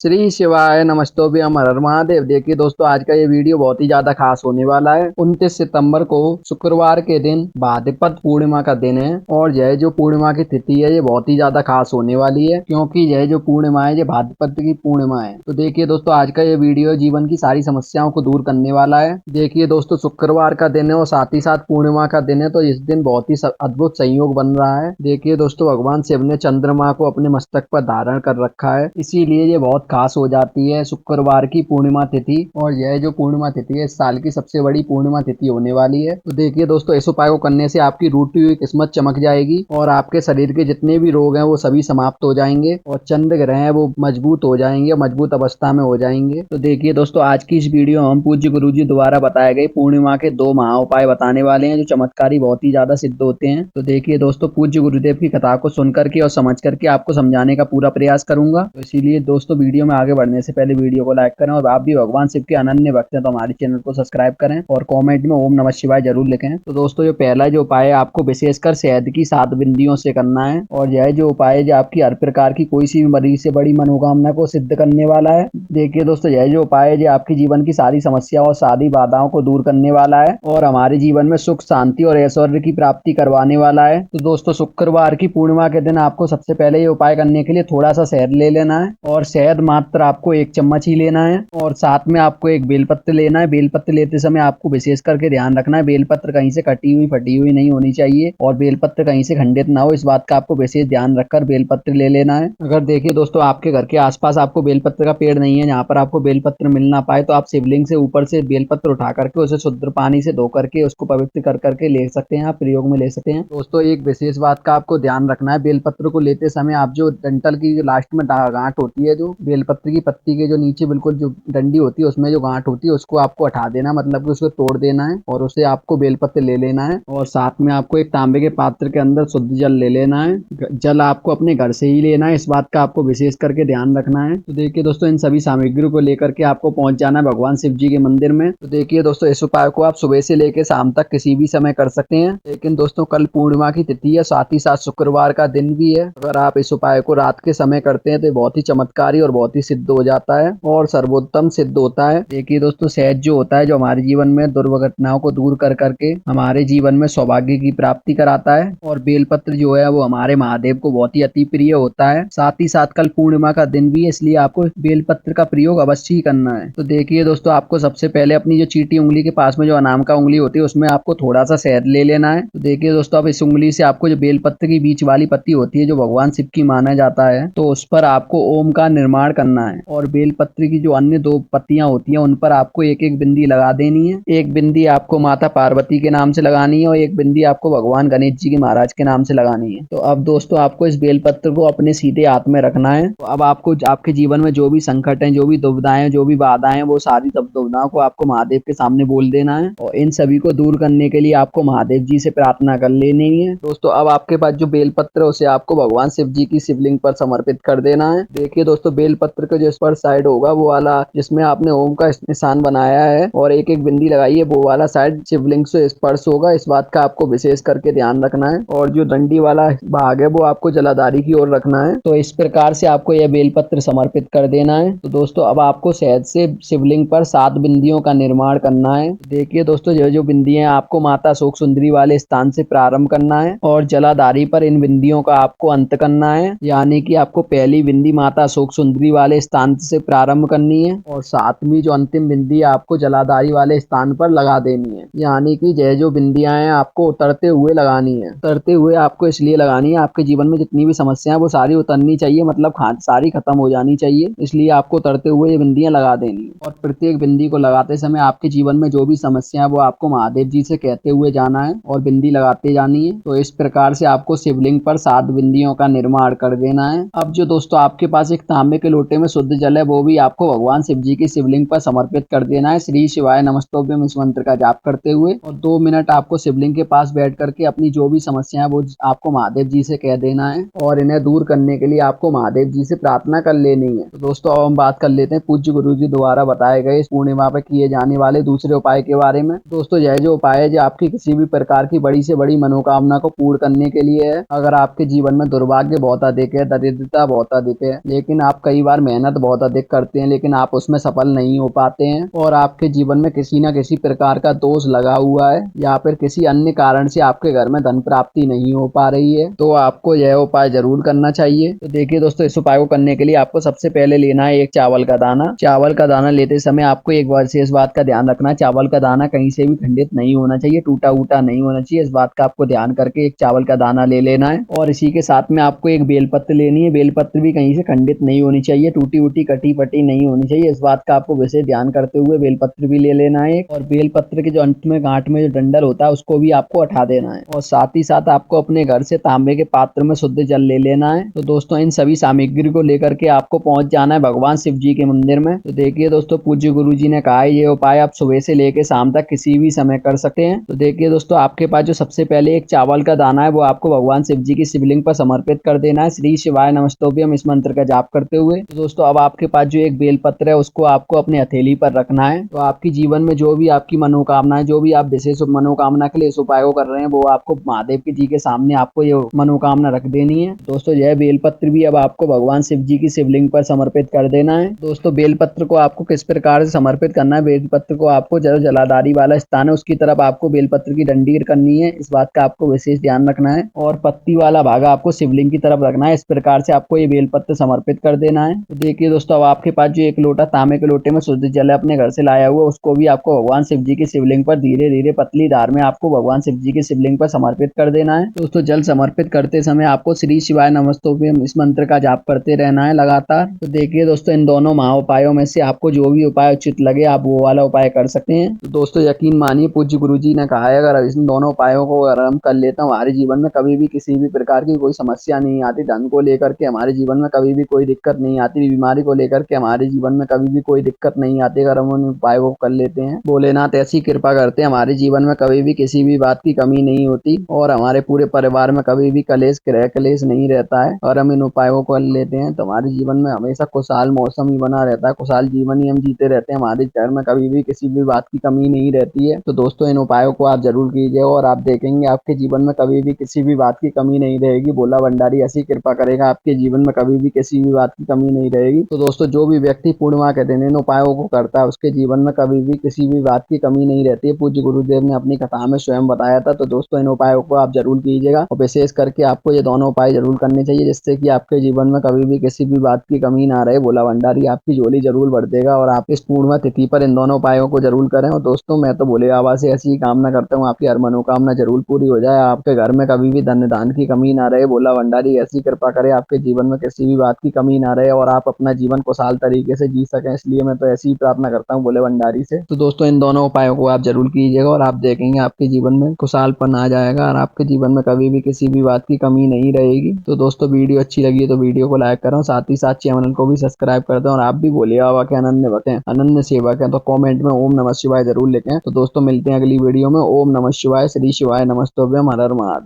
श्री शिवाय नमस्तोभ्यम हर हर महादेव। देखिए दोस्तों, आज का ये वीडियो बहुत ही ज्यादा खास होने वाला है। 29 सितंबर को शुक्रवार के दिन भाद्रपद पूर्णिमा का दिन है और यह जो पूर्णिमा की तिथि है ये बहुत ही ज्यादा खास होने वाली है, क्योंकि यह जो पूर्णिमा है ये भाद्रपद की पूर्णिमा है। तो देखिए दोस्तों, आज का ये वीडियो जीवन की सारी समस्याओं को दूर करने वाला है। देखिए दोस्तों, शुक्रवार का दिन है और साथ ही साथ पूर्णिमा का दिन है, तो इस दिन बहुत ही अद्भुत संयोग बन रहा है। देखिए दोस्तों, भगवान शिव ने चंद्रमा को अपने मस्तक पर धारण कर रखा है, इसीलिए ये बहुत खास हो जाती है शुक्रवार की पूर्णिमा तिथि। और यह जो पूर्णिमा तिथि है इस साल की सबसे बड़ी पूर्णिमा तिथि होने वाली है। तो देखिए दोस्तों, इस उपाय को करने से आपकी रूठी हुई किस्मत चमक जाएगी और आपके शरीर के जितने भी रोग हैं वो सभी समाप्त हो जाएंगे और चंद्र ग्रह हैं वो मजबूत हो जाएंगे, मजबूत अवस्था में हो जाएंगे। तो देखिए दोस्तों, आज की इस वीडियो में हम पूज्य गुरु जी द्वारा बताए गए पूर्णिमा के 2 महा उपाय बताने वाले हैं जो चमत्कारी बहुत ही ज्यादा सिद्ध होते हैं। तो देखिए दोस्तों, पूज्य गुरुदेव की कथा को सुन करके और समझ करके आपको समझाने का पूरा प्रयास करूंगा। तो इसीलिए दोस्तों, वीडियो में आगे बढ़ने से पहले वीडियो को लाइक करें और आप भी भगवान शिव के अनन्य भक्त हैं तो हमारे चैनल को सब्सक्राइब करें और कमेंट में ओम नमः शिवाय जरूर लिखें। तो दोस्तों, जो पहला जो उपाय है आपको विशेषकर शहद की 7 बिंदियों से करना है और यह जो उपाय है जो आपकी हर प्रकार की कोई सी भी बड़ी से बड़ी मनोकामना को सिद्ध करने वाला है। देखिए दोस्तों, यह जो उपाय है जो आपके जीवन की सारी समस्याओं और सारी बाधाओं को दूर करने वाला है और हमारे जीवन में सुख शांति और ऐश्वर्य की प्राप्ति करवाने वाला है। तो दोस्तों, शुक्रवार की पूर्णिमा के दिन आपको सबसे पहले ये उपाय करने के लिए थोड़ा सा शहद ले लेना है और शहद मात्र आपको 1 चम्मच ही लेना है और साथ में आपको एक बेलपत्र लेना है। बेलपत्र लेते समय आपको विशेष करके ध्यान रखना है बेलपत्र कहीं से कटी हुई फटी हुई नहीं होनी चाहिए और बेलपत्र कहीं से खंडित ना हो, इस बात का आपको विशेष ध्यान रखकर बेलपत्र ले लेना है। अगर देखिए दोस्तों, आपके घर के आसपास आपको बेलपत्र का पेड़ नहीं है जहाँ पर आपको बेलपत्र मिल ना पाए, तो आप शिवलिंग से ऊपर से बेलपत्र उठा करके उसे शुद्ध पानी से धो करके उसको पवित्र कर करके ले सकते हैं, आप प्रयोग में ले सकते हैं। दोस्तों, एक विशेष बात का आपको ध्यान रखना है, बेलपत्र को लेते समय आप जो डंठल की लास्ट में गांठ होती है, जो बेलपत्र की पत्ती के जो नीचे बिल्कुल जो डंडी होती है उसमें जो गांठ होती है उसको आपको हटा देना, मतलब कि उसको तोड़ देना है और उसे आपको बेलपत्र ले लेना है और साथ में आपको एक तांबे के पात्र के अंदर शुद्ध जल ले लेना है। जल आपको अपने घर से ही लेना है, इस बात का आपको विशेष करके ध्यान रखना है। तो देखिए दोस्तों, इन सभी सामग्री को लेकर के आपको पहुंच जाना है भगवान शिव जी के मंदिर में। तो देखिए दोस्तों, इस उपाय को आप सुबह से लेकर शाम तक किसी भी समय कर सकते हैं, लेकिन दोस्तों कल पूर्णिमा की तिथि है, साथ ही साथ शुक्रवार का दिन भी है। अगर आप इस उपाय को रात के समय करते हैं तो बहुत ही चमत्कारी और बहुत ही सिद्ध हो जाता है और सर्वोत्तम सिद्ध होता है। देखिए दोस्तों, शहद जो होता है जो हमारे जीवन में दुर्घटनाओं को दूर कर करके हमारे जीवन में सौभाग्य की प्राप्ति कराता है और बेलपत्र जो है वो हमारे महादेव को बहुत ही अति प्रिय होता है। साथ ही साथ कल पूर्णिमा का दिन भी है, इसलिए आपको बेलपत्र का प्रयोग अवश्य ही करना है। तो देखिए दोस्तों, आपको सबसे पहले अपनी जो चीटी उंगली के पास में जो अनाम का उंगली होती है उसमें आपको थोड़ा सा शहद ले लेना है। तो देखिए दोस्तों, अब इस उंगली से आपको जो बेलपत्र की बीच वाली पत्ती होती है जो भगवान शिव की माना जाता है, तो उस पर आपको ओम का निर्माण करना है और बेलपत्र की जो अन्य 2 पत्तियां होती हैं उन पर आपको एक एक बिंदी लगा देनी है। एक बिंदी आपको माता पार्वती के नाम से लगानी है और एक बिंदी आपको भगवान गणेश जी के महाराज के नाम से लगानी है। तो अब दोस्तों, आपको इस बेलपत्र को अपने सीधे हाथ में रखना है। तो अब आपको आपके जीवन में जो भी संकट है, जो भी दुविधाएं, जो भी बाधाएं हैं, वो सारी दुविधाओं को आपको महादेव के सामने बोल देना है और इन सभी को दूर करने के लिए आपको महादेव जी से प्रार्थना कर लेनी है। दोस्तों, अब आपके पास जो बेलपत्र है उसे आपको भगवान शिव जी की शिवलिंग पर समर्पित कर देना है। देखिए दोस्तों, बेलपत्र का जो स्पर्श साइड होगा वो वाला जिसमें आपने ओम का निशान बनाया है और एक एक बिंदी लगाई है, वो वाला साइड शिवलिंग से स्पर्श होगा, इस बात का आपको विशेष करके ध्यान रखना है और जो डंडी वाला भाग है वो आपको जलाधारी की ओर रखना है। तो इस प्रकार से आपको यह बेलपत्र समर्पित कर देना है। तो दोस्तों, अब आपको शहद से शिवलिंग पर 7 बिंदियों का निर्माण करना है। देखिए दोस्तों, जो बिंदियां आपको माता शोक सुंदरी वाले स्थान से प्रारंभ करना है और जलाधारी पर इन बिंदियों का आपको अंत करना है, यानी कि आपको पहली बिंदी माता शोक सुंदरी वाले स्थान से प्रारंभ करनी है और 7वीं जो अंतिम बिंदी आपको जलाधारी वाले स्थान पर लगा देनी है, यानी कि यह जो बिंदियां हैं आपको उतरते हुए लगानी है। उतरते हुए आपको इसलिए लगानी है, आपके जीवन में जितनी भी समस्याएं वो सारी उतरनी चाहिए, मतलब सारी खत्म हो जानी चाहिए, इसलिए आपको उतरते हुए ये बिंदियां लगा देनी है और प्रत्येक बिंदी को लगाते समय आपके जीवन में जो भी समस्या है वो आपको महादेव जी से कहते हुए जाना है और बिंदी लगाते जानी है। तो इस प्रकार से आपको शिवलिंग पर 7 बिंदियों का निर्माण कर देना है। अब जो दोस्तों आपके पास एक तांबे के लोटे में शुद्ध जल है वो भी आपको भगवान शिव जी की शिवलिंग पर समर्पित कर देना है, श्री शिवाय नमस्तोभ्यम इस मंत्र का जाप करते हुए और 2 मिनट आपको शिवलिंग के पास बैठ करके अपनी जो भी समस्या है वो आपको महादेव जी से कह देना है और इन्हें दूर करने के लिए आपको महादेव जी से प्रार्थना कर लेनी है। तो दोस्तों, अब हम बात बात कर लेते हैं पूज्य गुरु जी द्वारा बताए गए इस पूर्णिमा पर किए जाने वाले दूसरे उपाय के बारे में। दोस्तों यह जो उपाय है जो आपकी किसी भी प्रकार की बड़ी से बड़ी मनोकामना को पूर्ण करने के लिए है। अगर आपके जीवन में दुर्भाग्य बहुत अधिक है, दरिद्रता बहुत अधिक है, लेकिन आप कई बार मेहनत बहुत अधिक करते हैं लेकिन आप उसमें सफल नहीं हो पाते हैं, और आपके जीवन में किसी न किसी प्रकार का दोष लगा हुआ है या फिर किसी अन्य कारण से आपके घर में धन प्राप्ति नहीं हो पा रही है, तो आपको यह उपाय जरूर करना चाहिए। तो देखिए दोस्तों, इस उपाय को करने के लिए आपको सबसे पहले लेना है एक चावल का दाना। चावल का दाना लेते समय आपको एक विशेष बात का ध्यान रखना है, चावल का दाना कहीं से भी खंडित नहीं होना चाहिए, टूटा वूटा नहीं होना चाहिए। इस बात का आपको ध्यान करके एक चावल का दाना ले लेना है, और इसी के साथ में आपको एक बेलपत्र लेनी है। बेलपत्र भी कहीं से खंडित नहीं होनी चाहिए, टूटी वूटी कटी पटी नहीं होनी चाहिए। इस बात का आपको विशेष ध्यान करते हुए बेलपत्र भी ले लेना है, और बेलपत्र के जो अंत में गांठ में जो डंडल होता है उसको भी आपको हटा देना है, और साथ ही साथ आपको अपने घर से तांबे के पात्र में शुद्ध जल ले लेना है। तो दोस्तों इन सभी सामग्री को लेकर के आपको पहुंच जाना है भगवान शिव जी के मंदिर में। तो देखिए दोस्तों, पूज्य गुरु जी ने कहा है ये उपाय आप सुबह से लेकर शाम तक किसी भी समय कर सकते हैं। तो देखिए दोस्तों, आपके पास जो सबसे पहले एक चावल का दाना है वो आपको भगवान शिव जी की शिवलिंग पर समर्पित कर देना है, श्री शिवाय नमस्तुभ्यम इस मंत्र का जाप करते हुए। तो दोस्तों अब आपके पास जो एक बेलपत्र है उसको आपको अपने हथेली पर रखना है। तो आपकी जीवन में जो भी आपकी मनोकामना है, जो भी आप विशेष मनोकामना के लिए इस उपाय को कर रहे हैं, वो आपको महादेव जी के सामने आपको ये मनोकामना रख देनी है। दोस्तों यह बेलपत्र भी अब आपको भगवान शिव जी की शिवलिंग पर समर्पित कर देना है। दोस्तों बेलपत्र को आपको किस प्रकार से समर्पित करना है, बेलपत्र को आपको जो जलाधारी वाला स्थान है उसकी तरफ आपको बेलपत्र की डंडी करनी है, इस बात का आपको विशेष ध्यान रखना है, और पत्ती वाला भाग आपको शिवलिंग की तरफ रखना है। इस प्रकार से आपको ये बेलपत्र समर्पित कर देना है। तो देखिए दोस्तों, अब आपके पास जो एक लोटा तांबे के लोटे में शुद्ध जल अपने घर से लाया हुआ उसको भी आपको भगवान शिव जी की शिवलिंग पर धीरे धीरे पतली धार में आपको भगवान शिव जी की शिवलिंग पर समर्पित कर देना है। दोस्तों जल समर्पित करते समय आपको श्री शिवाय नमस्तुभ्यम इस मंत्र का जाप करते रहना है लगातार। तो देखिए दोस्तों, इन दोनों महाउपायों में से आपको जो भी उपाय उचित लगे आप वो वाला उपाय कर सकते हैं। तो दोस्तों यकीन मानिए, पूज्य गुरु जी ने कहा है अगर इन दोनों उपायों को अगर हम कर लेते हैं हमारे जीवन में कभी भी किसी भी प्रकार की कोई समस्या नहीं आती, धन को लेकर के हमारे जीवन में कभी भी कोई दिक्कत नहीं आती, बीमारी को लेकर के हमारे जीवन में कभी भी कोई दिक्कत नहीं आती। अगर हम उन उपायों को कर लेते हैं, भोलेनाथ ऐसी कृपा करते हैं हमारे जीवन में कभी भी किसी भी बात की कमी नहीं होती, और हमारे पूरे परिवार में कभी भी कलेश ग्रह कलेश नहीं रहता है। और हम इन उपायों को कर लेते हैं तो हमारे जीवन में हमेशा खुशहाल मौसम ही बना रहता है, खुशहाल जीवन ही हम जीते रहते हैं, हमारे घर में कभी भी किसी भी बात की कमी नहीं रहती है। तो दोस्तों इन उपायों को आप जरूर कीजिए और आप देखेंगे आपके जीवन में कभी भी किसी भी बात की कमी नहीं रहेगी। भोला भंडारी ऐसी कृपा करेगा आपके जीवन में कभी भी किसी भी बात की कमी नहीं रहेगी। तो दोस्तों जो भी व्यक्ति पूर्णिमा के दिन इन उपायों को करता है उसके जीवन में कभी भी किसी भी बात की कमी नहीं रहती है। पूज्य गुरुदेव ने अपनी कथा में स्वयं बताया था। तो दोस्तों इन उपायों को आप जरूर कीजिएगा, और विशेष करके आपको ये दोनों उपाय जरूर करने चाहिए जिससे कि आपके जीवन में कभी भी किसी भी बात की कमी ना रहे। भोला भंडारी आपकी झोली जरूर भर देगा, और आप इस पूर्णिमा तिथि पर इन दोनों उपायों को जरूर करें। और दोस्तों मैं तो भोले बाबा से ऐसी ही कामना करता हूँ आपकी हर मनोकामना जरूर पूरी हो जाए, आपके घर में कभी भी धन दान की कमी ना रहे। भोला भंडारी ऐसी कृपा करे आपके जीवन में किसी भी बात की कमी ना रहे और आप अपना जीवन खुशहाल तरीके से जी सकें, इसलिए मैं तो ऐसी ही प्रार्थना करता हूँ भोले भंडारी से। तो दोस्तों इन दोनों उपायों को आप जरूर कीजिएगा और आप देखेंगे आपके जीवन में खुशहालपन आ जाएगा और आपके जीवन में कभी भी किसी भी बात की कमी नहीं रहेगी। तो दोस्तों वीडियो अच्छी लगी है तो वीडियो को लाइक करो, साथ ही साथ चैनल को भी सब्सक्राइब कर दें, और आप भी भोले बाबा के अनन्य भक्त हैं, अनन्य सेवक हैं, तो कमेंट में ओम नमः शिवाय जरूर लिखें। तो दोस्तों मिलते हैं अगली वीडियो में। ओम नमः शिवाय, श्री शिवाय नमस्तुभ्यम, हर हर महादेव।